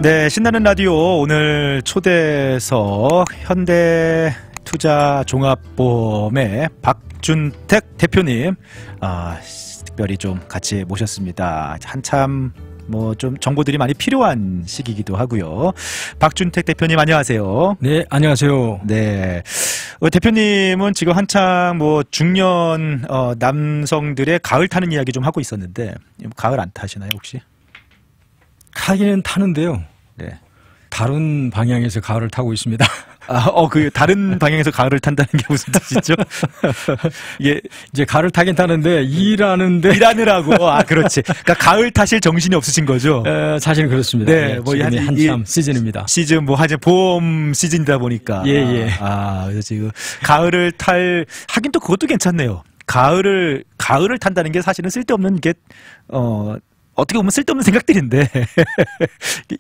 네, 신나는 라디오 오늘 초대석 현대투자종합보험의 박준택 대표님 특별히 좀 같이 모셨습니다. 한참 뭐 좀 정보들이 많이 필요한 시기이기도 하고요. 박준택 대표님 안녕하세요. 네, 안녕하세요. 네, 대표님은 지금 한창 뭐 중년 남성들의 가을 타는 이야기 좀 하고 있었는데 가을 안 타시나요 혹시? 타기는 타는데요. 네. 다른 방향에서 가을을 타고 있습니다. 그 다른 방향에서 가을을 탄다는 게 무슨 뜻이죠? 이게 이제 가을을 타긴 타는데 일하느라고. 그렇지. 그러니까 가을 타실 정신이 없으신 거죠? 사실은 그렇습니다. 네, 뭐 한참 시즌입니다. 시즌 하여튼 보험 시즌이다 보니까. 예. 그래서 지금 가을을 하긴 또 그것도 괜찮네요. 가을을 탄다는 게 사실은 쓸데없는 게 어떻게 보면 쓸데없는 생각들인데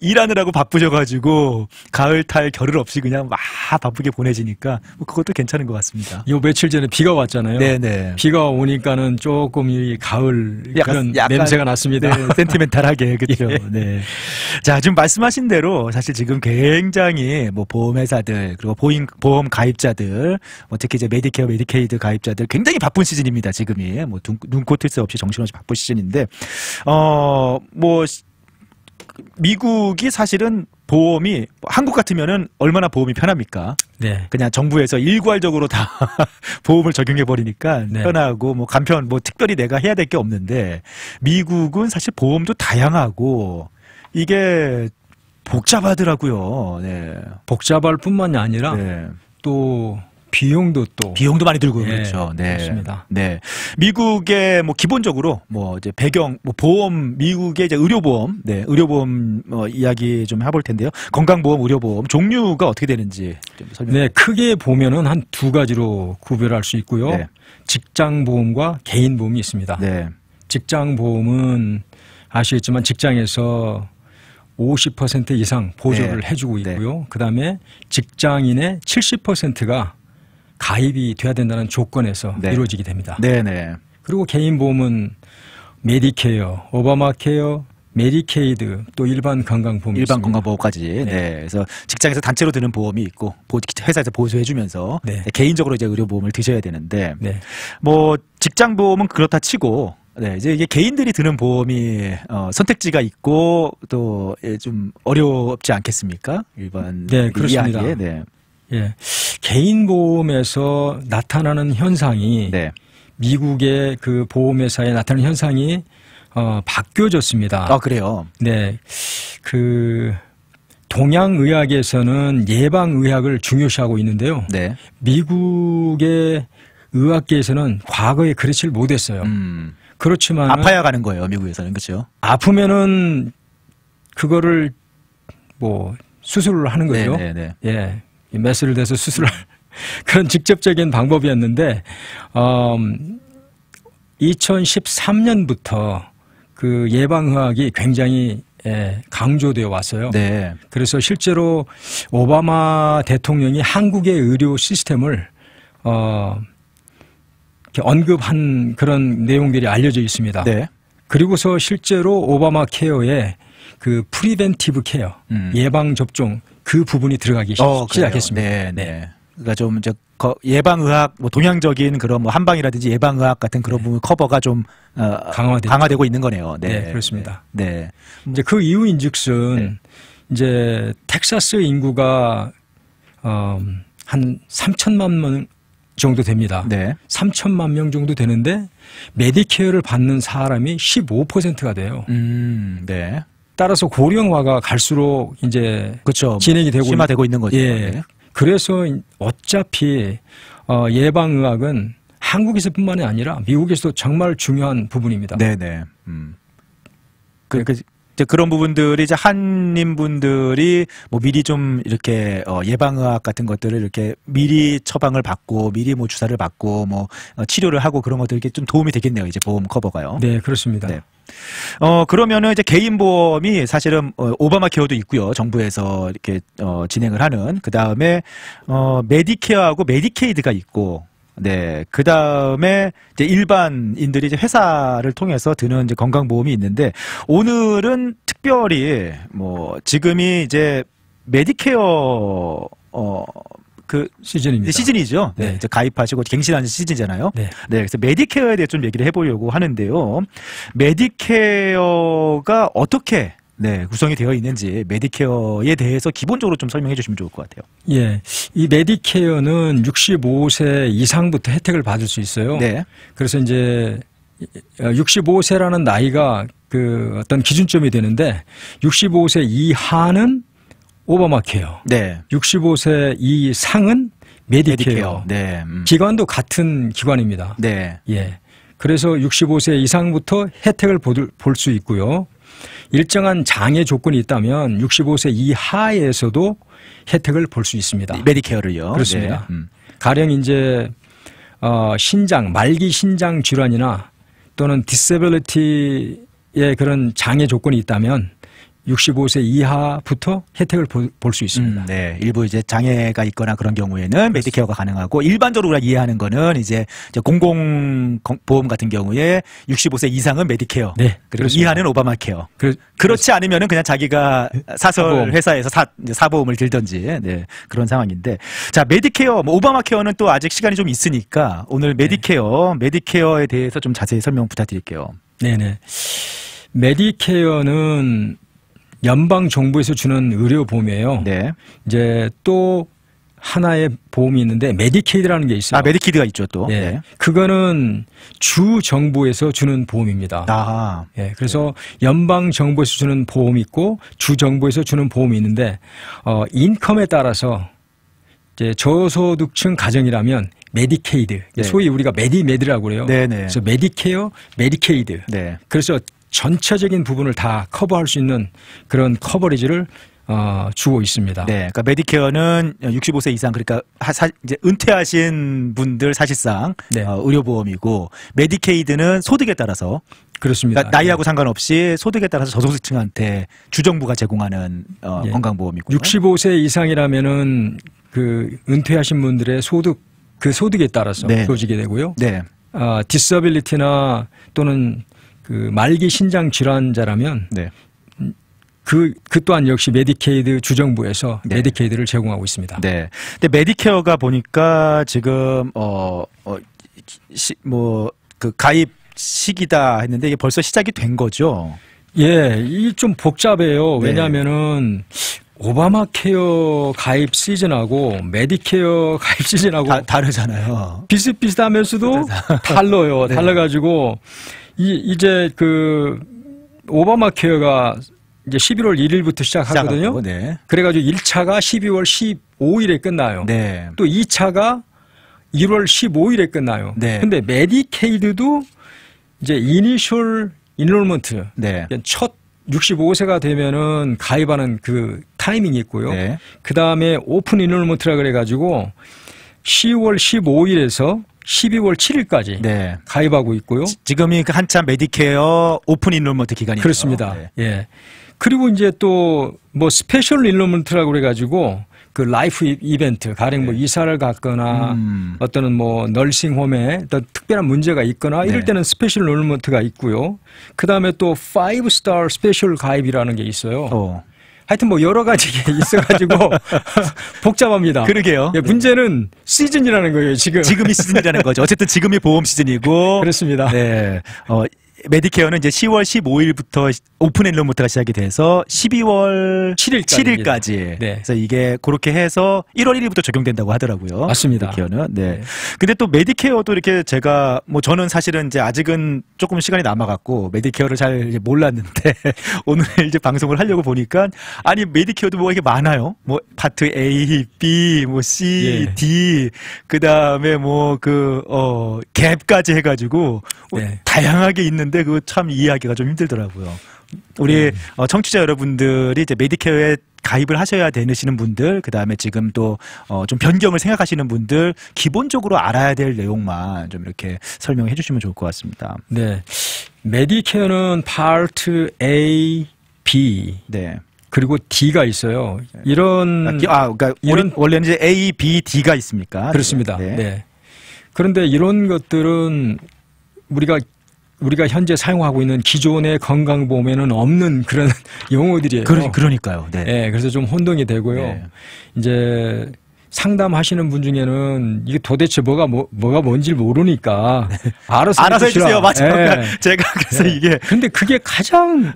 일하느라고 바쁘셔가지고 가을 탈 겨를 없이 그냥 막 바쁘게 보내지니까 뭐 그것도 괜찮은 것 같습니다. 요 며칠 전에 비가 왔잖아요. 네네. 비가 오니까는 조금 이 가을 그런 냄새가 났습니다. 네, 센티멘탈하게 그렇죠. 예. 네. 자, 지금 말씀하신 대로 사실 지금 굉장히 뭐 보험회사들 그리고 보험 가입자들 특히 이제 메디케어, 메디케이드 가입자들 굉장히 바쁜 시즌입니다. 지금이 뭐 눈코 뜰 새 없이 정신없이 바쁜 시즌인데 미국이 사실은 보험이 한국 같으면은 얼마나 보험이 편합니까? 네. 그냥 정부에서 일괄적으로 다 보험을 적용해 버리니까 네. 편하고 뭐 간편 특별히 내가 해야 될 게 없는데 미국은 사실 보험도 다양하고 이게 복잡하더라고요. 네. 복잡할 뿐만이 아니라 네. 또 비용도 많이 들고 네, 그렇죠. 네. 그렇습니다. 네. 미국의 기본적으로 이제 배경 보험 미국의 이제 의료보험 의료보험 이야기 좀 해볼 텐데요. 건강보험, 의료보험 종류가 어떻게 되는지 좀 설명해. 네, 크게 보면은 한 두 가지로 구별할 수 있고요. 네. 직장보험과 개인보험이 있습니다. 네. 직장보험은 아시겠지만 직장에서 50% 이상 보조를 네. 해주고 있고요. 그다음에 직장인의 70%가 가입이 돼야 된다는 조건에서 이루어지게 됩니다. 네네. 그리고 개인보험은 메디케어, 오바마케어, 메디케이드 또 일반 건강보험이 일반 있습니다. 건강보험까지. 네. 네. 그래서 직장에서 단체로 드는 보험이 있고 회사에서 보조해주면서 네. 개인적으로 이제 의료보험을 드셔야 되는데 네. 직장보험은 그렇다 치고 이제 이게 개인들이 드는 보험이 선택지가 있고 또 좀 어렵지 않겠습니까? 일반 네, 그렇습니다. 이야기에. 네. 예, 개인보험에서 나타나는 현상이 미국의 그 보험회사에 나타나는 현상이 바뀌어졌습니다. 그래요? 네, 그 동양의학에서는 예방의학을 중요시하고 있는데요. 네. 미국의 의학계에서는 과거에 그렇지를 못했어요. 그렇지만 아파야 가는 거예요, 미국에서는. 그렇죠? 아프면은 그거를 수술을 하는 거죠. 네네네. 예, 메스를 대서 수술할 그런 직접적인 방법이었는데 2013년부터 그 예방의학이 굉장히 강조되어 왔어요. 네. 그래서 실제로 오바마 대통령이 한국의 의료 시스템을 이렇게 언급한 그런 내용들이 알려져 있습니다. 네. 그리고서 실제로 오바마 케어에 그 프리벤티브 케어, 예방 접종 그 부분이 들어가기 시작했습니다. 네, 네. 그러니까 좀 이제 예방의학 동양적인 그런 한방이라든지 예방의학 같은 그런 부분 커버가 좀 강화되고 있는 거네요. 네, 네, 그렇습니다. 네. 이제 그 이유인즉슨 이제 텍사스 인구가 한 3천만 명 정도 됩니다. 네. 3천만 명 정도 되는데 메디케어를 받는 사람이 15%가 돼요. 네. 따라서 고령화가 갈수록 이제 그렇죠. 진행이 되고 심화되고 있는 거죠. 예. 네. 그래서 어차피 예방의학은 한국에서뿐만이 아니라 미국에서도 정말 중요한 부분입니다. 네네. 그런 부분들이 이제 한인분들이 미리 좀 이렇게 예방의학 같은 것들을 이렇게 미리 처방을 받고 미리 주사를 받고 치료를 하고 그런 것들이 좀 도움이 되겠네요. 이제 보험 커버가요. 네, 그렇습니다. 네. 그러면은 이제 개인 보험이 사실은 오바마 케어도 있고요. 정부에서 이렇게 진행을 하는. 그다음에 메디케어하고 메디케이드가 있고 네, 그 다음에 이제 일반인들이 이제 회사를 통해서 드는 이제 건강보험이 있는데 오늘은 특별히 뭐 지금이 이제 메디케어 그 시즌입니다. 시즌이죠. 네. 이제 가입하시고 갱신하는 시즌이잖아요. 네. 그래서 메디케어에 대해 좀 얘기를 해보려고 하는데요. 메디케어가 어떻게 구성이 되어 있는지 메디케어에 대해서 기본적으로 좀 설명해 주시면 좋을 것 같아요. 예. 이 메디케어는 65세 이상부터 혜택을 받을 수 있어요. 네. 그래서 이제 65세라는 나이가 그 어떤 기준점이 되는데 65세 이하는 오바마 케어. 네. 65세 이상은 메디케어. 네. 기관도 같은 기관입니다. 네. 예. 그래서 65세 이상부터 혜택을 볼 수 있고요. 일정한 장애 조건이 있다면 65세 이하에서도 혜택을 볼 수 있습니다. 메디케어를요. 그렇습니다. 네. 가령 이제 신장, 말기 신장 질환이나 또는 디세빌리티의 그런 장애 조건이 있다면 65세 이하부터 혜택을 볼 수 있습니다. 네, 일부 이제 장애가 있거나 그런 경우에는 메디케어가 가능하고 일반적으로 우리가 이해하는 거는 이제 공공보험 같은 경우에 65세 이상은 메디케어, 네, 그리고 그렇습니다. 이하는 오바마 케어. 그렇지 않으면은 그냥 자기가 사설 회사에서 사보험을 들든지 그런 상황인데, 자 메디케어, 오바마 케어는 또 아직 시간이 좀 있으니까 오늘 메디케어에 대해서 좀 자세히 설명 부탁드릴게요. 네네. 메디케어는 연방 정부에서 주는 의료보험이에요. 네. 이제 또 하나의 보험이 있는데 메디케이드라는 게 있어요. 메디케이드가 있죠, 또. 예. 네. 그거는 주 정부에서 주는 보험입니다. 예. 그래서 연방 정부에서 주는 보험이 있고 주 정부에서 주는 보험이 있는데 인컴에 따라서 이제 저소득층 가정이라면 메디케이드, 네. 소위 우리가 메디메드라고 그래요. 네네. 그래서 메디케어, 메디케이드. 네. 그래서 전체적인 부분을 다 커버할 수 있는 그런 커버리지를 주고 있습니다. 네, 그러니까 메디케어는 65세 이상, 그러니까 이제 은퇴하신 분들 사실상 네. 의료보험이고, 메디케이드는 소득에 따라서 그렇습니다. 그러니까 나이하고 상관없이 소득에 따라서 저소득층한테 주정부가 제공하는 네. 건강보험이고요. 65세 이상이라면은 그 은퇴하신 분들의 그 소득에 따라서 네. 주어지게 되고요. 네. 디서빌리티나 또는 그 말기 신장 질환자라면 네. 그 또한 역시 메디케이드 주정부에서 네. 메디케이드를 제공하고 있습니다. 네. 근데 메디케어가 보니까 지금 그 가입 시기다 했는데 이게 벌써 시작이 된 거죠? 예, 이게 좀 복잡해요. 왜냐하면은 오바마 케어 가입 시즌하고 메디케어 가입 시즌하고 다르잖아요. 비슷비슷하면서도 달라요. 네. 달라가지고 이제 그 오바마 케어가 이제 11월 1일부터 시작하거든요. 네. 그래가지고 1차가 12월 15일에 끝나요. 네. 또 2차가 1월 15일에 끝나요. 네. 근데 메디케이드도 이제 이니셜 인롤먼트, 네. 첫 65세가 되면은 가입하는 그 타이밍이 있고요. 네. 그 다음에 오픈 인롤먼트라 그래가지고 10월 15일에서 12월 7일까지 네. 가입하고 있고요. 지금이 그 한참 메디케어 오픈 인롤먼트 기간이죠. 그렇습니다. 네. 예. 그리고 이제 또 뭐 스페셜 인롤먼트라고 그래가지고 그 라이프 이벤트, 가령 뭐 이사를 갔거나 어떤 뭐 널싱홈에 또 특별한 문제가 있거나 이럴 때는 스페셜 인롤먼트가 있고요. 그 다음에 또 5스타 스페셜 가입이라는 게 있어요. 하여튼 뭐 여러 가지 게 있어가지고 복잡합니다. 그러게요. 예, 문제는 시즌이라는 거예요, 지금. 지금이 시즌이라는 거죠. 어쨌든 지금이 보험 시즌이고. 그렇습니다. 네. 메디케어는 이제 10월 15일부터 오픈 인롤먼트가 시작이 돼서 12월 7일까지. 네. 그래서 이게 그렇게 해서 1월 1일부터 적용된다고 하더라고요. 맞습니다. 메디케어는. 네. 근데 또 메디케어도 이렇게 제가 뭐 저는 사실은 이제 아직은 조금 시간이 남아갖고 메디케어를 잘 몰랐는데 오늘 이제 방송을 하려고 보니까 아니 메디케어도 뭐 이게 많아요. 뭐 파트 A, B, 뭐 C, 예. D, 그 다음에 뭐 갭까지 해가지고 다양하게 있는. 근데 그거 참 이해하기가 좀 힘들더라고요. 우리 청취자 여러분들이 이제 메디케어에 가입을 하셔야 되시는 분들, 그 다음에 지금 또 좀 변경을 생각하시는 분들 기본적으로 알아야 될 내용만 좀 이렇게 설명해 주시면 좋을 것 같습니다. 네, 메디케어는 파트 A, B, 네. 그리고 D가 있어요. 그러니까 원래는 이제 A, B, D가 있습니까? 그렇습니다. 네. 네. 그런데 이런 것들은 우리가 우리가 현재 사용하고 있는 기존의 건강보험에는 없는 그런 용어들이에요. 그러니까요. 네. 네. 그래서 좀 혼동이 되고요. 네. 이제 상담하시는 분 중에는 이게 도대체 뭐가 뭔지 모르니까 네. 알아서 해주세요. 맞아요. 네. 제가 그래서 네. 이게 근데 그게 가장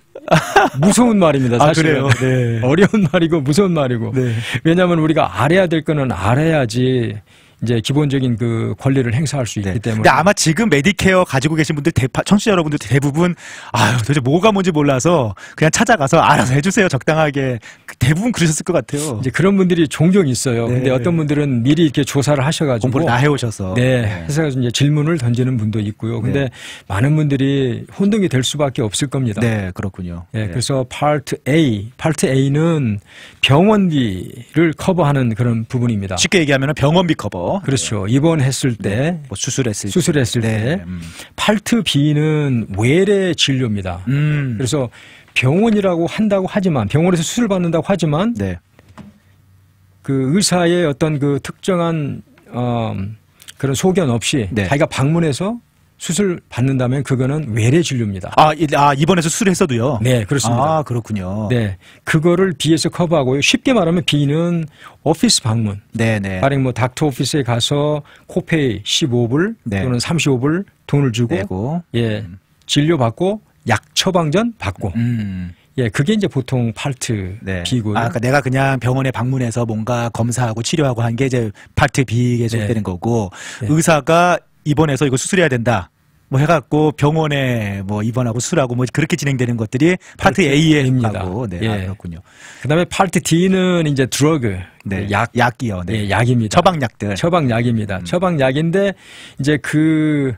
무서운 말입니다. 사실은. 그래요? 네. 어려운 말이고 무서운 말이고. 네. 왜냐하면 우리가 알아야 될 거는 알아야지 이제 기본적인 그 권리를 행사할 수 있기 네. 때문에. 근데 아마 지금 메디케어 가지고 계신 분들, 청취자 여러분들 대부분 도대체 뭐가 뭔지 몰라서 그냥 찾아가서 알아서 해주세요. 적당하게. 대부분 그러셨을 것 같아요. 이제 그런 분들이 종종 있어요. 네. 근데 어떤 분들은 미리 이렇게 조사를 하셔가지고 공부를 다 해오셔서 해서 이제 질문을 던지는 분도 있고요. 근데 네. 많은 분들이 혼동이 될 수밖에 없을 겁니다. 네, 그렇군요. 네, 그래서 파트 A는 병원비를 커버하는 그런 부분입니다. 쉽게 얘기하면 병원비 커버. 그렇죠. 입원했을 때, 뭐 수술했을 때. 파트 B는 외래 진료입니다. 그래서 병원이라고 한다고 하지만 병원에서 수술 받는다고 하지만 네. 그 의사의 어떤 그 특정한 그런 소견 없이 네. 자기가 방문해서 수술 받는다면 그거는 외래 진료입니다. 입원해서 수술했어도요? 네, 그렇습니다. 그렇군요. 네, 그거를 B에서 커버하고요. 쉽게 말하면 B는 오피스 방문. 네네. 가령 뭐 닥터 오피스에 가서 코페이 15불 네. 또는 35불 돈을 주고 내고. 진료 받고 약 처방전 받고. 그게 이제 보통 파트 B고요. 그러니까 내가 그냥 병원에 방문해서 뭔가 검사하고 치료하고 한 게 이제 파트 B에 속되는 거고, 의사가 입원해서 이거 수술해야 된다. 뭐 해갖고 병원에 뭐 입원하고 수술하고 뭐 그렇게 진행되는 것들이 파트 A에 가고. 그렇군요. 그다음에 파트 D는 이제 드러그. 약이요. 네, 약입니다. 처방약들. 처방약입니다. 처방약인데 이제 그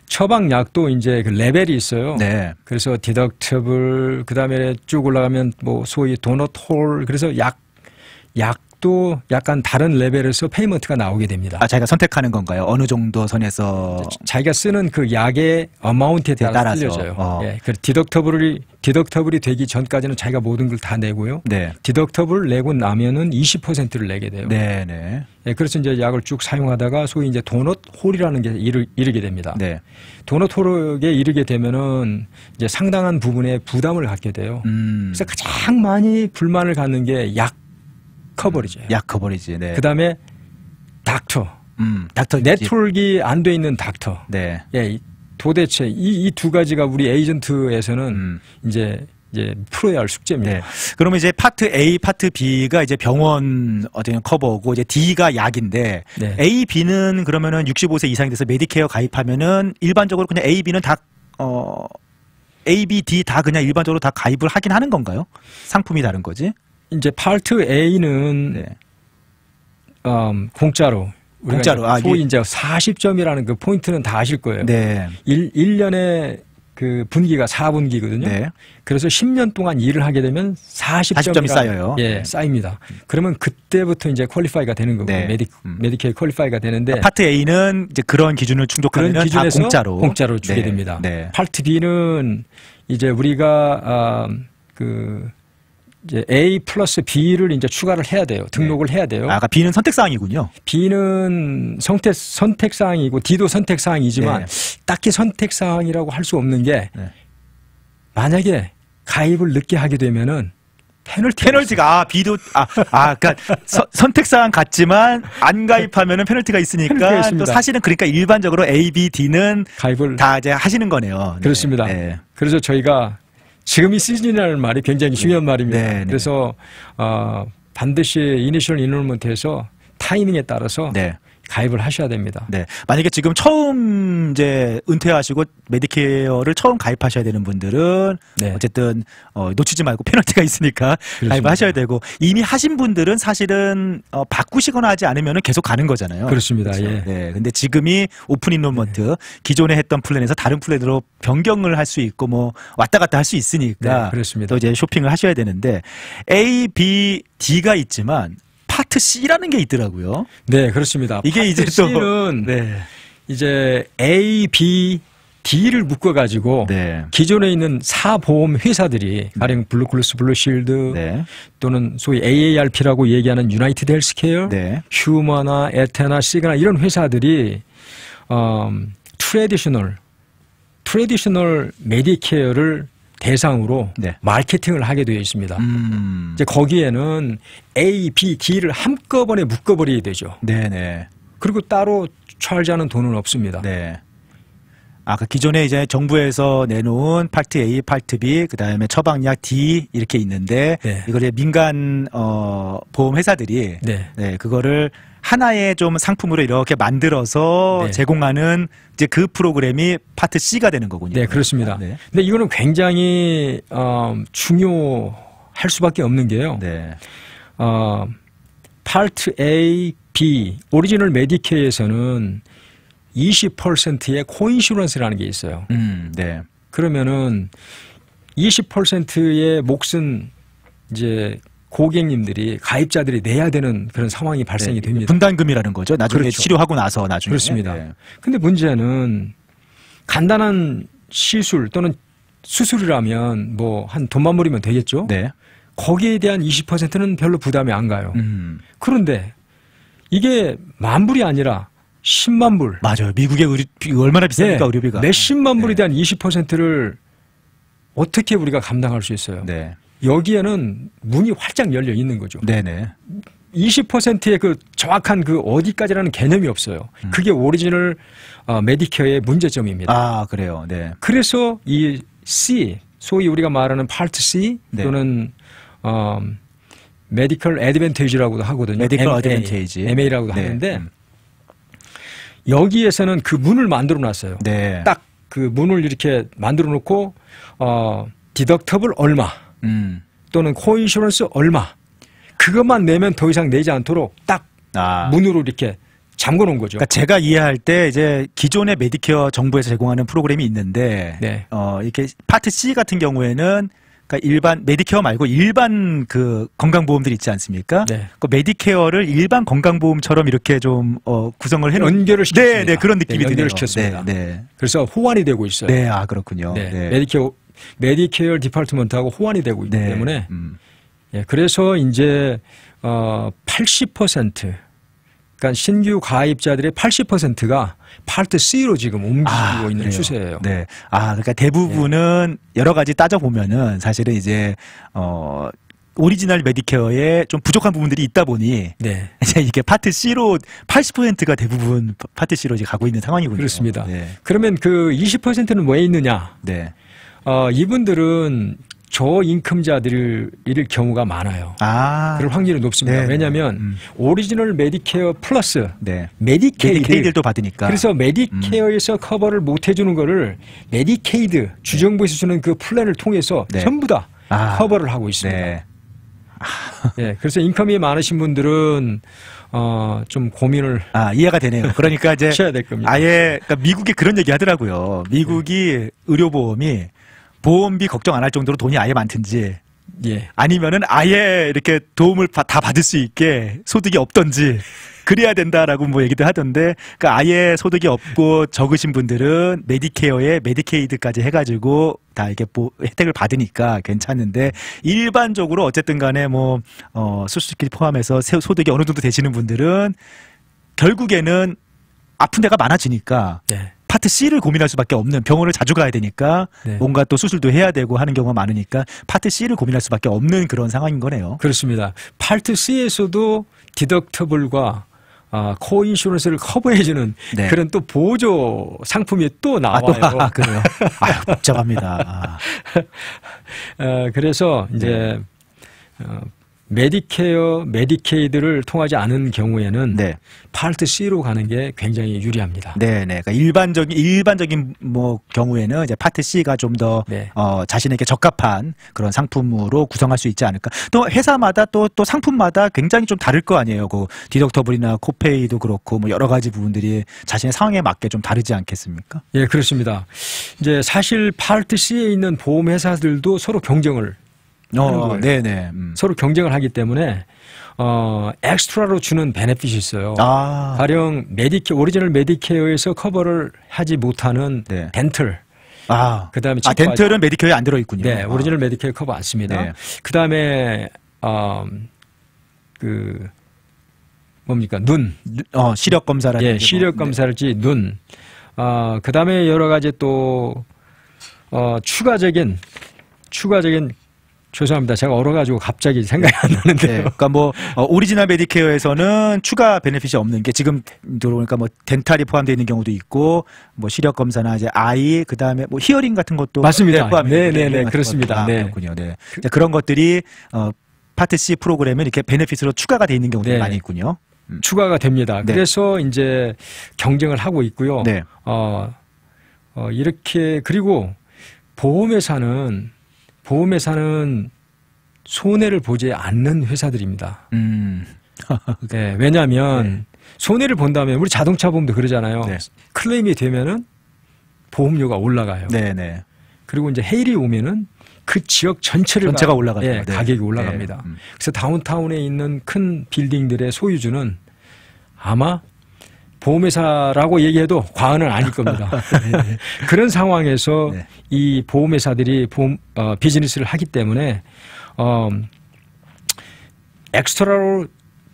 처방약도 이제 그 레벨이 있어요. 네. 그래서 디덕터블 그다음에 쭉 올라가면 뭐 소위 도너톨 그래서 약도 약간 다른 레벨에서 페이먼트가 나오게 됩니다. 자기가 선택하는 건가요? 어느 정도 선에서 자기가 쓰는 그 약의 어마운트에 따라서 틀려져요. 그 디덕터블이 되기 전까지는 자기가 모든 걸 다 내고요. 네. 디덕터블 내고 나면은 20%를 내게 돼요. 네. 그래서 이제 약을 쭉 사용하다가 소위 이제 도넛 홀이라는 게 이르게 됩니다. 네. 도넛 홀에 이르게 되면은 이제 상당한 부분에 부담을 갖게 돼요. 그래서 가장 많이 불만을 갖는 게 약 커버리죠. 약 커버리지. 네. 그다음에 닥터 네트워크가 안 돼 있는 닥터. 네. 도대체 이 두 가지가 우리 에이전트에서는 이제 풀어야 할 숙제입니다. 네. 그러면 이제 파트 A, 파트 B가 이제 병원 커버고 이제 D가 약인데 A, B는 그러면은 65세 이상이 돼서 메디케어 가입하면은 일반적으로 그냥 A, B는 다 A, B, D 다 그냥 일반적으로 다 가입을 하긴 하는 건가요? 상품이 다른 거지? 이제 파트 A는 공짜로 소위 이제 40점이라는 그 포인트는 다 아실 거예요. 네. 1년에 그 분기가 4분기거든요. 네. 그래서 10년 동안 일을 하게 되면 40점이 쌓여요. 쌓입니다. 그러면 그때부터 이제 퀄리파이가 되는 거고 메디케어 퀄리파이가 되는데 파트 A는 이제 그런 기준을 충족하면 다 공짜로 주게 됩니다. 파트 B는 이제 우리가 이제 A 플러스 B를 이제 추가를 해야 돼요. 등록을 해야 돼요. 그러니까 B는 선택사항이군요. B는 선택사항이고 D도 선택사항이지만 딱히 선택사항이라고 할 수 없는 게 만약에 가입을 늦게 하게 되면은 페널티가 B도 그러니까 선택사항 같지만 안 가입하면은 페널티가 있으니까 또 사실은 그러니까 일반적으로 A, B, D는 가입을 다 이제 하시는 거네요. 그렇습니다. 그래서 저희가 지금 이 시즌이라는 말이 굉장히 중요한 말입니다. 그래서 반드시 이니셜 인롤먼트에서 타이밍에 따라서 가입을 하셔야 됩니다. 네. 만약에 지금 처음 이제 은퇴하시고 메디케어를 처음 가입하셔야 되는 분들은 어쨌든 놓치지 말고 페널티가 있으니까 가입을 하셔야 되고 이미 하신 분들은 사실은 바꾸시거나 하지 않으면 계속 가는 거잖아요. 그렇습니다. 그렇죠? 근데 지금이 오픈 인롤먼트 기존에 했던 플랜에서 다른 플랜으로 변경을 할 수 있고 뭐 왔다 갔다 할 수 있으니까 그렇습니다. 또 이제 쇼핑을 하셔야 되는데 A, B, D가 있지만 파트 C라는 게 있더라고요. 네, 그렇습니다. 이게 이제 C는 이제 A, B, D를 묶어가지고 기존에 있는 사보험 회사들이 가령 블루크로스 블루실드 또는 소위 AARP라고 얘기하는 유나이티드 헬스케어, 휴머나, 에테나, 시그나 이런 회사들이 트래디셔널 메디케어를 대상으로 네. 마케팅을 하게 되어 있습니다. 이제 거기에는 A, B, D를 한꺼번에 묶어버려야 되죠. 네네. 그리고 따로 charge하는 돈은 없습니다. 네. 그 기존에 이제 정부에서 내놓은 파트 A, 파트 B, 그 다음에 처방약 D 이렇게 있는데 네. 이걸 민간 보험 회사들이 네. 그거를 하나의 좀 상품으로 이렇게 만들어서 네. 제공하는 이제 그 프로그램이 파트 C가 되는 거군요. 네, 그렇습니다. 네. 근데 이거는 굉장히 중요할 수밖에 없는 게요. 네. 파트 A, B, 오리지널 메디케어에서는 20%의 코인슈런스라는 게 있어요. 네. 그러면은 20%의 몫은 이제 고객님들이 가입자들이 내야 되는 그런 상황이 발생이 됩니다. 분담금이라는 거죠. 나중에 그렇죠. 치료하고 나서 나중에. 그렇습니다. 네. 근데 문제는 간단한 시술 또는 수술이라면 뭐 한 돈만 벌이면 되겠죠. 네. 거기에 대한 20%는 별로 부담이 안 가요. 그런데 이게 만 불이 아니라 10만 불. 맞아요. 미국의 의료비 얼마나 비쌉니까? 네. 의료비가. 몇십만 불에 대한 20%를 어떻게 우리가 감당할 수 있어요? 네. 여기에는 문이 활짝 열려 있는 거죠. 네네. 20%의 그 정확한 그 어디까지라는 개념이 없어요. 그게 오리지널 메디케어의 문제점입니다. 그래요. 네. 그래서 이 C, 소위 우리가 말하는 파트 C 네. 또는 메디컬 애드밴테이지라고도 하거든요. 메디컬 어드밴테이지. MA라고도 네. 하는데 여기에서는 그 문을 만들어 놨어요. 네. 딱 그 문을 이렇게 만들어 놓고 디덕터블 얼마 또는 코인슈런스 얼마 그것만 내면 더 이상 내지 않도록 딱 문으로 이렇게 잠궈 놓은 거죠. 그러니까 제가 이해할 때 이제 기존의 메디케어 정부에서 제공하는 프로그램이 있는데 네. 이렇게 파트 C 같은 경우에는 그러니까 일반 메디케어 말고 일반 그 건강보험들 있지 않습니까? 네. 그 메디케어를 일반 건강보험처럼 이렇게 좀 구성을 해놓은 연결을 시켰습니다. 네, 그런 느낌이 드네요. 연결을 시켰습니다. 네. 그래서 호환이 되고 있어요. 네, 그렇군요. 네. 네. 메디케어 디파트먼트하고 호환이 되고 있기 네. 때문에 그래서 이제 80% 그러니까 신규 가입자들의 80%가 파트 C로 지금 옮기고 있는 그래요. 추세예요. 네. 그러니까 대부분은 여러 가지 따져 보면은 사실은 이제 오리지널 메디케어에 좀 부족한 부분들이 있다 보니 네. 이제 이게 파트 C로 80%가 대부분 파트 C로 이제 가고 있는 상황이군요. 그렇습니다. 네. 그러면 그 20%는 왜 있느냐? 네. 이분들은 저임금자들일 경우가 많아요. 그럴 확률이 높습니다. 네. 왜냐하면 오리지널 메디케어 플러스 네. 메디케이드도 받으니까. 그래서 메디케어에서 커버를 못 해주는 거를 메디케이드 주정부에서 주는 그 플랜을 통해서 네. 전부 다 커버를 하고 있습니다. 네. 네, 그래서 인컴이 많으신 분들은 좀 고민을 이해가 되네요. 그러니까 이제 하셔야 될 겁니다. 그러니까 미국이 그런 얘기 하더라고요. 미국이 의료보험이 보험비 걱정 안 할 정도로 돈이 아예 많든지 아니면은 아예 이렇게 도움을 다 받을 수 있게 소득이 없던지 그래야 된다라고 뭐 얘기도 하던데 그러니까 아예 소득이 없고 적으신 분들은 메디케어에 메디케이드까지 해가지고 다 이렇게 혜택을 받으니까 괜찮은데 일반적으로 어쨌든 간에 뭐 수술비 포함해서 소득이 어느 정도 되시는 분들은 결국에는 아픈 데가 많아지니까 파트 C를 고민할 수밖에 없는 병원을 자주 가야 되니까 뭔가 또 수술도 해야 되고 하는 경우가 많으니까 파트 C를 고민할 수밖에 없는 그런 상황인 거네요. 그렇습니다. 파트 C에서도 디덕터블과 코인슈런스를 커버해주는 그런 또 보조 상품이 또 나와요. 그래요? 복잡합니다. 그래서 이제 메디케어, 메디케이드를 통하지 않은 경우에는 파트 C로 가는 게 굉장히 유리합니다. 네네. 그러니까 일반적인 뭐 경우에는 이제 파트 C가 좀 더 자신에게 적합한 그런 상품으로 구성할 수 있지 않을까. 또 회사마다 또 상품마다 굉장히 좀 다를 거 아니에요. 그 디덕터블이나 코페이도 그렇고 뭐 여러 가지 부분들이 자신의 상황에 맞게 좀 다르지 않겠습니까? 예, 그렇습니다. 이제 사실 파트 C에 있는 보험 회사들도 서로 경쟁을 네네. 서로 경쟁을 하기 때문에 엑스트라로 주는 베네핏이 있어요. 가령 오리지널 메디케어에서 커버를 하지 못하는 덴틀. 그다음에 덴틀은 메디케어에 안 들어 있군요. 네, 오리지널 메디케어 커버 안 씁니다. 그다음에 그 뭡니까? 눈. 시력 검사라든지. 시력 검사랄지 눈. 그다음에 여러 가지 또 추가적인 죄송합니다. 제가 얼어가지고 갑자기 생각이 안 나는데요. 네, 그러니까 뭐 오리지널 메디케어에서는 추가 베네핏이 없는 게 지금 들어오니까 뭐 덴탈이 포함되어 있는 경우도 있고 뭐 시력 검사나 이제 아이 그다음에 뭐 히어링 같은 것도 맞습니다. 네네네 그렇습니다. 네. 그렇군요. 네. 그런 것들이 파트 C 프로그램에 이렇게 베네핏으로 추가가 돼 있는 경우도 많이 있군요. 추가가 됩니다. 네. 그래서 이제 경쟁을 하고 있고요. 네. 이렇게 그리고 보험회사는 손해를 보지 않는 회사들입니다. 네, 왜냐하면 손해를 본다면 우리 자동차 보험도 그러잖아요. 네. 클레임이 되면은 보험료가 올라가요. 네네. 그리고 이제 해일이 오면은 그 지역 전체가 올라가죠. 네, 가격이 올라갑니다. 그래서 다운타운에 있는 큰 빌딩들의 소유주는 아마 보험회사라고 얘기해도 과언은 아닐 겁니다. 그런 상황에서 이 보험회사들이 비즈니스를 하기 때문에 엑스트라로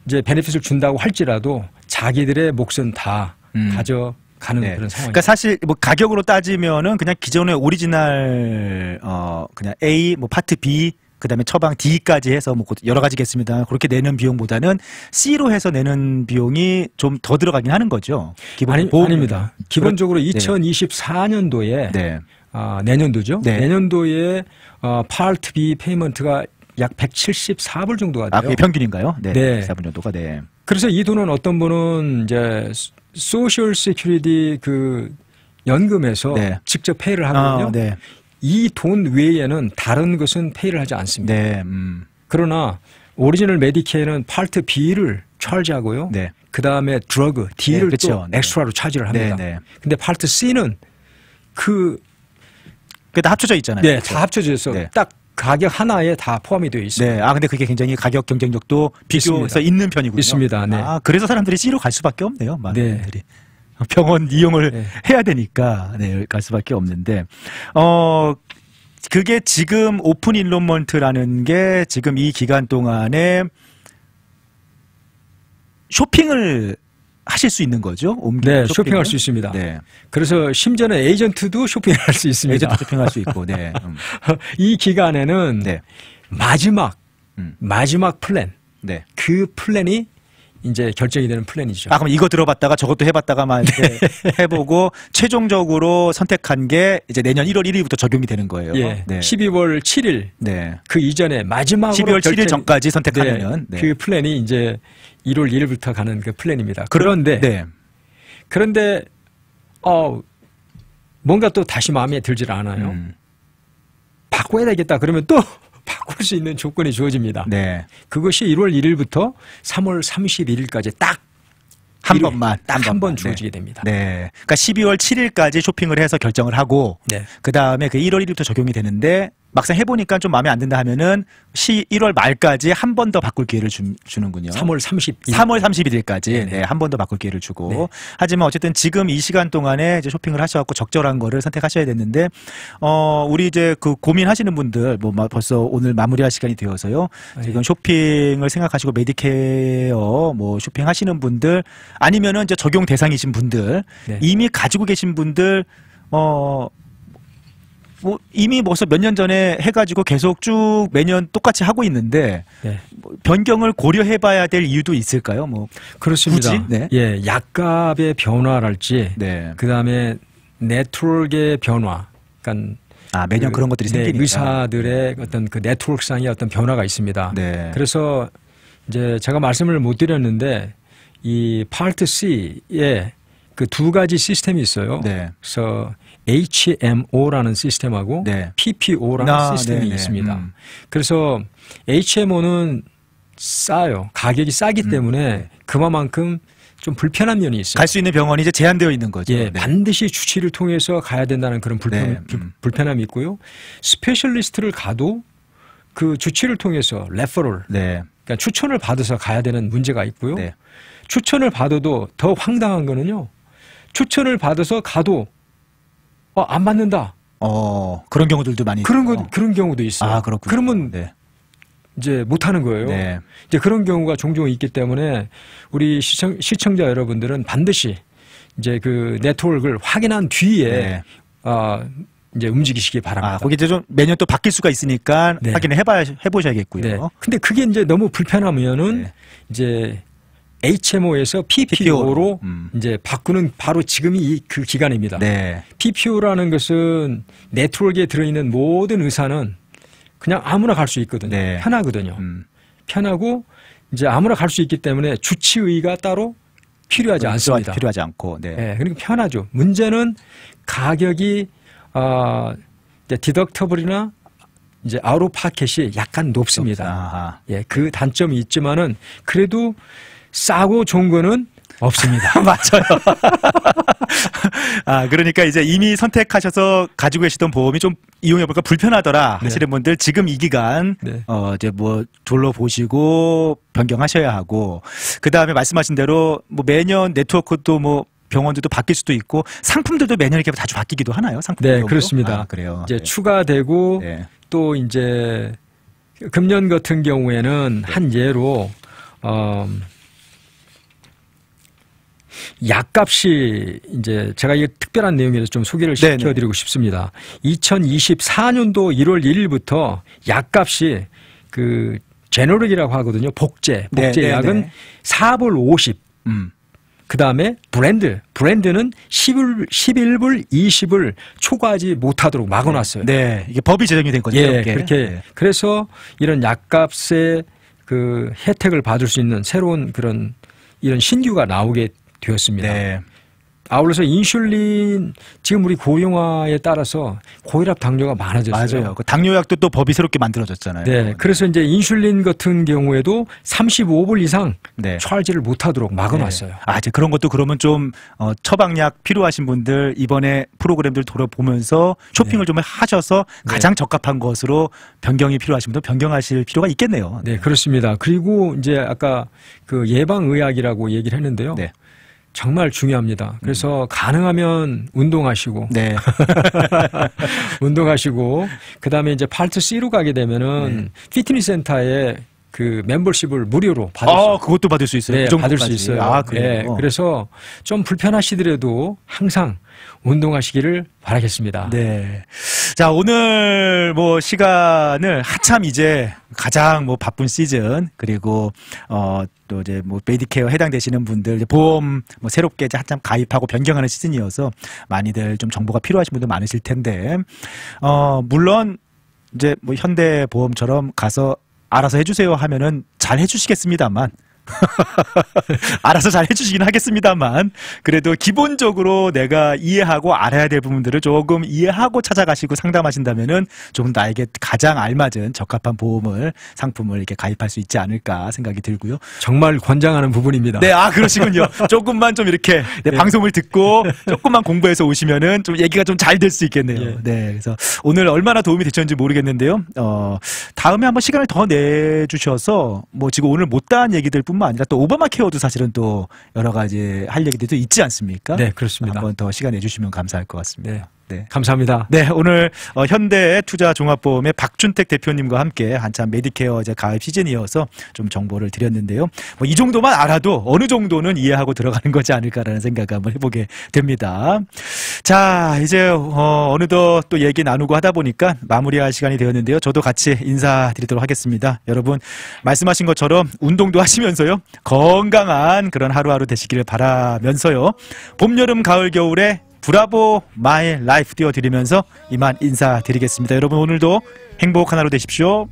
이제 베네핏을 준다고 할지라도 자기들의 몫은 다 가져가는 그런 상황입니다. 그러니까 사실 뭐 가격으로 따지면은 그냥 기존의 오리지널 그냥 A 뭐 파트 B 그다음에 처방 D까지 해서 뭐 여러 가지겠습니다. 그렇게 내는 비용보다는 C로 해서 내는 비용이 좀 더 들어가긴 하는 거죠. 아닙니다. 기본적으로 2024년도에 내년도죠. 네. 내년도에 파트 B 페이먼트가 약 174불 정도가 돼요. 그게 평균인가요? 네. 네. 4분년도가 네. 그래서 이 돈은 어떤 분은 이제 소셜 시큐리티 그 연금에서 직접 페이를 하거든요. 이 돈 외에는 다른 것은 페이를 하지 않습니다. 그러나 오리지널 메디케어는 파트 B를 차지하고요. 그 다음에 드러그 D를 또 엑스트라로 차지를 합니다. 근데 파트 C는 그게 다 합쳐져 있잖아요. 네, 다 합쳐져 있어. 딱 가격 하나에 다 포함이 되어 있습니다. 근데 그게 굉장히 가격 경쟁력도 비교해서 있는 편이군요. 있습니다. 네. 그래서 사람들이 C로 갈 수밖에 없네요. 많은 분들이. 병원 이용을 해야 되니까 갈 수밖에 없는데 그게 지금 오픈 인로먼트라는 게 지금 이 기간 동안에 쇼핑을 하실 수 있는 거죠? 네, 쇼핑할 수 있습니다. 그래서 심지어는 에이전트도 쇼핑할 수 있습니다. 에이전트 쇼핑할 수 있고, 이 기간에는 마지막 플랜, 그 플랜이 이제 결정이 되는 플랜이죠. 그럼 이거 들어봤다가 저것도 해봤다가만 해보고 최종적으로 선택한 게 이제 내년 1월 1일부터 적용이 되는 거예요. 12월 7일 그 이전에 마지막으로 12월 7일 전까지 선택하면 그 플랜이 이제 1월 1일부터 가는 그 플랜입니다. 그런데 뭔가 또 다시 마음에 들질 않아요. 바꿔야 되겠다 그러면 또 바꿀 수 있는 조건이 주어집니다. 그것이 1월 1일부터 3월 31일까지 딱 한 번만 한 번 주어지게 됩니다. 그러니까 12월 7일까지 쇼핑을 해서 결정을 하고 그 다음에 그 1월 1일부터 적용이 되는데 막상 해보니까 좀 마음에 안 든다 하면은 1월 말까지 한 번 더 바꿀 기회를 주는군요. 3월 31일까지 한 번 더 바꿀 기회를 주고 하지만 어쨌든 지금 이 시간 동안에 이제 쇼핑을 하셔갖고 적절한 거를 선택하셔야 됐는데 우리 이제 그 고민하시는 분들 뭐 벌써 오늘 마무리할 시간이 되어서요. 지금 쇼핑을 생각하시고 메디케어 뭐 쇼핑하시는 분들 아니면은 이제 적용 대상이신 분들 이미 가지고 계신 분들 뭐 이미 벌써 몇 년 전에 해가지고 계속 쭉 매년 똑같이 하고 있는데 뭐 변경을 고려해봐야 될 이유도 있을까요? 뭐 그렇습니다. 굳이? 약값의 변화랄지, 그 다음에 네트워크의 변화, 그러니까 매년 그런 것들이 생기니까 의사들의 어떤 그 네트워크상의 어떤 변화가 있습니다. 그래서 이제 제가 말씀을 못 드렸는데 이 파트 C에 그 두 가지 시스템이 있어요. 그래서 HMO라는 시스템하고 PPO라는 시스템이 있습니다. 그래서 HMO는 싸요. 가격이 싸기 때문에 그만큼 좀 불편한 면이 있어요. 갈 수 있는 병원이 이제 제한되어 있는 거죠. 반드시 주치를 통해서 가야 된다는 그런 불편함이 있고요. 스페셜리스트를 가도 그 주치를 통해서 레퍼럴, 그러니까 추천을 받아서 가야 되는 문제가 있고요. 추천을 받아도 더 황당한 거는요. 추천을 받아서 가도 안 맞는다. 그런 경우들도 많이 있어요. 그런 경우도 있어요. 그렇군요. 그러면 이제 못 하는 거예요. 이제 그런 경우가 종종 있기 때문에 우리 시청자 여러분들은 반드시 이제 그 네트워크를 확인한 뒤에 이제 움직이시기 바랍니다. 거기 이제 좀 매년 또 바뀔 수가 있으니까 네. 확인을 해보셔야겠고요. 네. 근데 그게 이제 너무 불편하면은 네. 이제 HMO에서 PPO로 이제 바꾸는 바로 지금이 그 기간입니다. 네. PPO라는 것은 네트워크에 들어있는 모든 의사는 그냥 아무나 갈 수 있거든요. 네. 편하거든요. 편하고 이제 아무나 갈 수 있기 때문에 주치의가 따로 필요하지 않습니다. 필요하지 않고. 네. 네. 그러니까 편하죠. 문제는 가격이 이제 디덕터블이나 이제 아웃 오브 파켓이 약간 높습니다. 예, 그 단점이 있지만은 그래도 싸고 좋은 거는 없습니다. 맞아요. 그러니까 이제 이미 선택하셔서 가지고 계시던 보험이 좀 이용해볼까 불편하더라 하시는 분들 지금 이 기간 이제 뭐 둘러보시고 변경하셔야 하고, 그 다음에 말씀하신 대로 뭐 매년 네트워크도 뭐 병원들도 바뀔 수도 있고 상품들도 매년 이렇게 자주 바뀌기도 하나요? 상품들도? 네, 그렇습니다. 그래요. 이제 추가되고 또 이제 금년 같은 경우에는 한 예로 약값이 이제 제가 이게 특별한 내용이라서 좀 소개를 시켜드리고 싶습니다. 2024년도 1월 1일부터 약값이 그 제너릭이라고 하거든요. 복제약은 4불 50. 그 다음에 브랜드는 11불 20을 초과하지 못하도록 막아놨어요. 네, 이게 법이 제정이 된 거죠. 예, 그렇게. 그래서 이런 약값의 그 혜택을 받을 수 있는 새로운 그런 이런 신규가 나오게 되었습니다. 네. 아울러서 인슐린 지금 우리 고령화에 따라서 고혈압 당뇨가 많아졌어요. 맞아요. 그 당뇨약도 또 법이 새롭게 만들어졌잖아요. 네. 그래서 이제 인슐린 같은 경우에도 35불 이상 처할지를 못하도록 막아놨어요. 이제 그런 것도 그러면 좀 처방약 필요하신 분들 이번에 프로그램들 돌아보면서 쇼핑을 좀 하셔서 가장 적합한 것으로 변경이 필요하신 분들 변경하실 필요가 있겠네요. 네, 그렇습니다. 그리고 이제 아까 그 예방의학이라고 얘기를 했는데요. 정말 중요합니다. 그래서 가능하면 운동하시고, 운동하시고, 그 다음에 이제 파트 C로 가게 되면은 피트니스 센터에 그 멤버십을 무료로 받을 수 있어요. 그것도 받을 수 있어요. 네, 그 받을 수 있어요. 그래요? 그래서 좀 불편하시더라도 항상 운동하시기를 바라겠습니다. 네. 자, 오늘 뭐 시간을 한참 이제 가장 뭐 바쁜 시즌, 그리고 또 이제 뭐 메디케어 해당되시는 분들 보험 뭐 새롭게 이제 한참 가입하고 변경하는 시즌이어서 많이들 좀 정보가 필요하신 분들 많으실 텐데, 물론 이제 뭐 현대보험처럼 가서 알아서 해주세요 하면은 잘 해주시겠습니다만 알아서 잘 해주시긴 하겠습니다만, 그래도 기본적으로 내가 이해하고 알아야 될 부분들을 조금 이해하고 찾아가시고 상담하신다면은 좀 나에게 가장 알맞은 적합한 보험을, 상품을 이렇게 가입할 수 있지 않을까 생각이 들고요. 정말 권장하는 부분입니다. 네, 그러시군요. 조금만 좀 이렇게 방송을 듣고 조금만 공부해서 오시면은 좀 얘기가 좀 잘 될 수 있겠네요. 네, 그래서 오늘 얼마나 도움이 되셨는지 모르겠는데요. 다음에 한번 시간을 더 내주셔서 뭐 지금 오늘 못다한 얘기들 뿐만 아니라 또 오바마 케어도 사실은 또 여러 가지 할 얘기들도 있지 않습니까? 네, 그렇습니다. 한번 더 시간 내주시면 감사할 것 같습니다. 네, 감사합니다. 네, 오늘 현대투자종합보험의 박준택 대표님과 함께 한참 메디케어 이제 가입 시즌이어서 좀 정보를 드렸는데요. 뭐 이 정도만 알아도 어느 정도는 이해하고 들어가는 거지 않을까라는 생각을 한번 해보게 됩니다. 자, 이제 어느덧 또 얘기 나누고 하다 보니까 마무리할 시간이 되었는데요. 저도 같이 인사드리도록 하겠습니다. 여러분 말씀하신 것처럼 운동도 하시면서요, 건강한 그런 하루하루 되시기를 바라면서요, 봄, 여름, 가을, 겨울에 브라보 마이 라이프 띄워드리면서 이만 인사드리겠습니다. 여러분 오늘도 행복한 하루 되십시오.